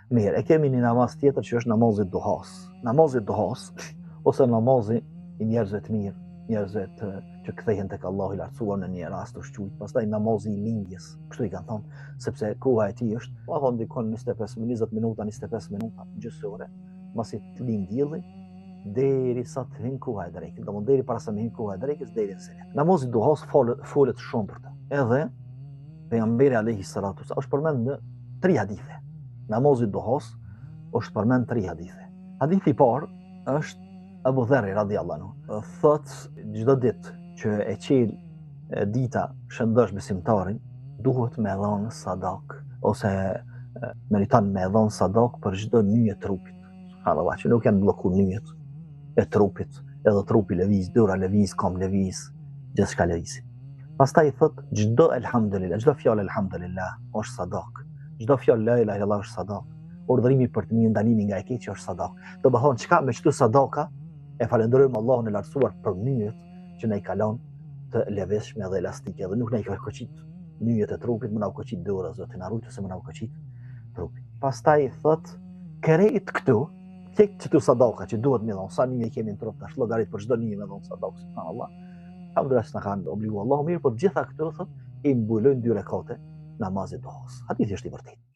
Mirë, e kemi një namaz tjetër që është namazi duhas. Namazi duhas, ose namazi i njerëzve të mirë, njerëzve që kthehen tek Allahu i lartësuar në një rast të shqujt. Pastaj namazi i lindjes, kështu i kanë thonë, sepse koha e tij është, pa thonë dikon 20 minuta, 25 minuta, gjysmë ore, masi të lind dielli, derisa të hyjë koha e drekës. Domthonë deri para se të hyjë koha e drekës deri në senet. Namazi i duhas folet shumë për të. Edhe pejgamberi alayhi salatu wasallam është përmend në 3 hadithe. Namazi i duhas është përmend 3 hadithe. Hadithi i parë është Abu Dharri radhiyallahu anhu. Thotë çdo ditë që e qel dita shëndosh besimtarin, duhet me dhënë sadak ose meriton me dhënë sadak për çdo nyje trupit. Subhanallahu, që nuk janë bllokuar nyjet e trupit, edhe trupi lëviz, dora lëviz, kom lëviz, gjithçka lëviz. Pastaj thot çdo elhamdulillah, çdo fjalë elhamdulillah është sadak. Çdo fjalë la ilaha illallah është sadak. Urdhërimi për të mirë, ndalimi nga e keqja është sadak. Do të thonë çka me çdo sadaka e falenderojmë Allahun e lartësuar për nyjet që na i kalon të lëvizshme dhe elastike, dhe nuk na i ka koqit nyjet e trupit, më na u koqit dora, Zoti na rujtë se më na u koqit trupi. Pastaj thot krejt këtu tek çtu sadaka që duhet me dhon, sa nyje kemi në trup tash, llogarit për çdo nyje me dhon sadaka, subhanallah. Alhamdulillah na kanë obliguar Allahu mirë, por gjitha këto thot i mbulojnë 2 rekate namazit duhas. Hadithi është i vërtetë.